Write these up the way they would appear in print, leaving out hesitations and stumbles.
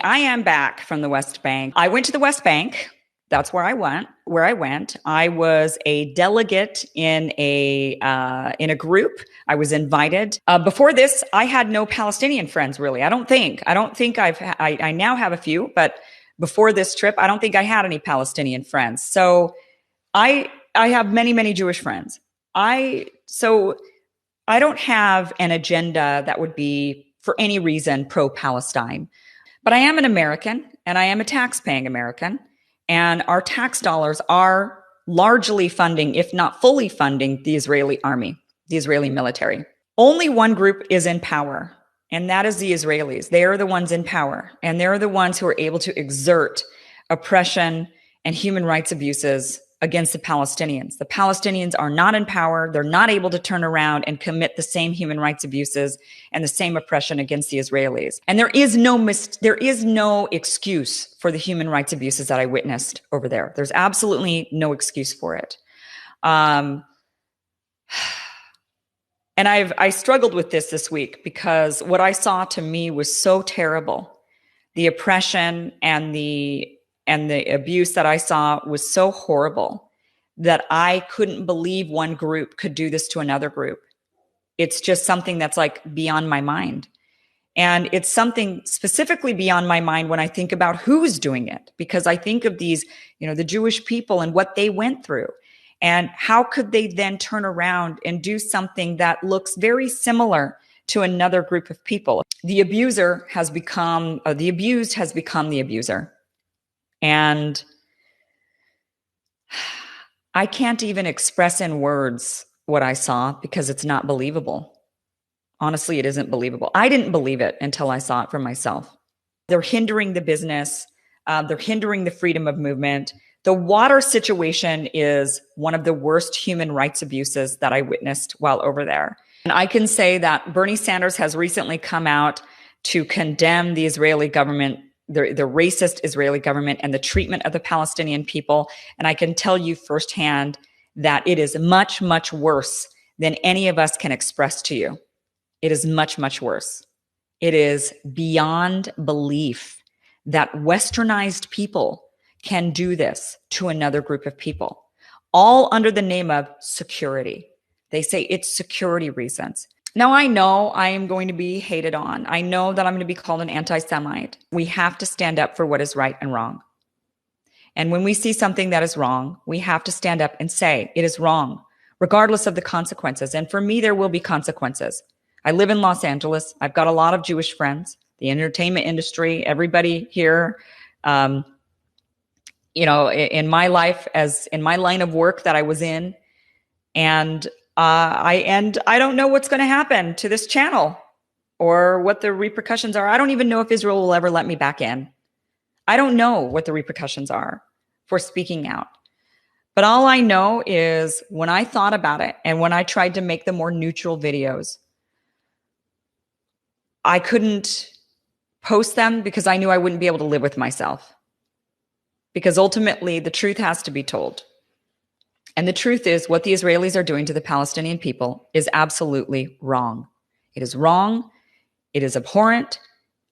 I am back from the West Bank. I went to the West Bank. That's where I went. I was a delegate in a group. I was invited. Before this, I had no Palestinian friends, really. I don't think I now have a few, but before this trip, I don't think I had any Palestinian friends. So I have many Jewish friends. So I don't have an agenda that would be for any reason pro-Palestine. But I am an American and I am a tax-paying American. And our tax dollars are largely funding, if not fully funding, the Israeli army, the Israeli military. Only one group is in power, and that is the Israelis. They are the ones in power, and they're the ones who are able to exert oppression and human rights abuses against the Palestinians. The Palestinians are not in power. They're not able to turn around and commit the same human rights abuses and the same oppression against the Israelis. And there is no excuse for the human rights abuses that I witnessed over there. There's absolutely no excuse for it. And I struggled with this week because what I saw to me was so terrible. The oppression and the abuse that I saw was so horrible that I couldn't believe one group could do this to another group. It's just something that's like beyond my mind. And it's something specifically beyond my mind when I think about who's doing it, because I think of these, the Jewish people and what they went through. And how could they then turn around and do something that looks very similar to another group of people? The abused has become the abuser. And I can't even express in words what I saw because it's not believable. Honestly, it isn't believable. I didn't believe it until I saw it for myself. They're hindering the business. They're hindering the freedom of movement. The water situation is one of the worst human rights abuses that I witnessed while over there. And I can say that Bernie Sanders has recently come out to condemn the Israeli government, the racist Israeli government, and the treatment of the Palestinian people. And I can tell you firsthand that it is much worse than any of us can express to you. It is much worse. It is beyond belief that westernized people can do this to another group of people, all under the name of security. They say it's security reasons. Now, I know I am going to be hated on. I know that I'm going to be called an anti-Semite. We have to stand up for what is right and wrong. And when we see something that is wrong, we have to stand up and say it is wrong, regardless of the consequences. And for me, there will be consequences. I live in Los Angeles. I've got a lot of Jewish friends, the entertainment industry, everybody here. In my life, as in my line of work that I was in, and I don't know what's going to happen to this channel or what the repercussions are. I don't even know if Israel will ever let me back in. I don't know what the repercussions are for speaking out. But all I know is when I thought about it and when I tried to make the more neutral videos, I couldn't post them because I knew I wouldn't be able to live with myself. Because ultimately, the truth has to be told. And the truth is, what the Israelis are doing to the Palestinian people is absolutely wrong. It is wrong, it is abhorrent,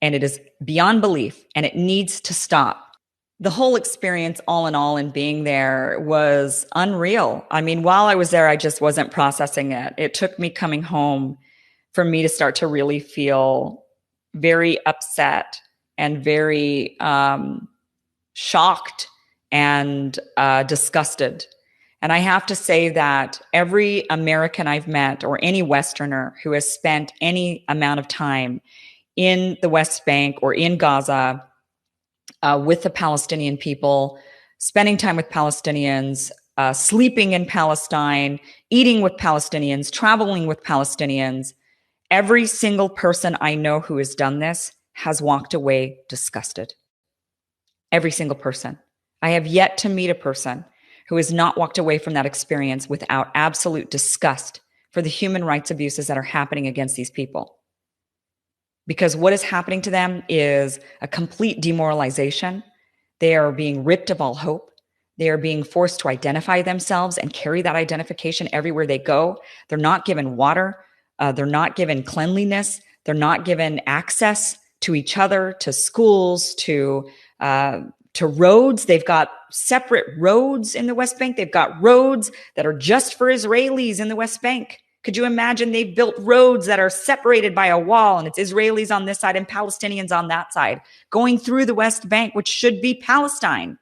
and it is beyond belief, and it needs to stop. The whole experience, all in all, in being there was unreal. I mean, while I was there, I just wasn't processing it. It took me coming home for me to start to really feel very upset and very shocked and disgusted. And I have to say that every American I've met, or any Westerner who has spent any amount of time in the West Bank or in Gaza with the Palestinian people, spending time with Palestinians, sleeping in Palestine, eating with Palestinians, traveling with Palestinians, every single person I know who has done this has walked away disgusted. Every single person. I have yet to meet a person who has not walked away from that experience without absolute disgust for the human rights abuses that are happening against these people. Because what is happening to them is a complete demoralization. They are being ripped of all hope. They are being forced to identify themselves and carry that identification everywhere they go. They're not given water. They're not given cleanliness. They're not given access to each other, to schools, to roads. They've got separate roads in the West Bank. They've got roads that are just for Israelis in the West Bank. Could you imagine they've built roads that are separated by a wall, and it's Israelis on this side and Palestinians on that side, going through the West Bank, which should be Palestine?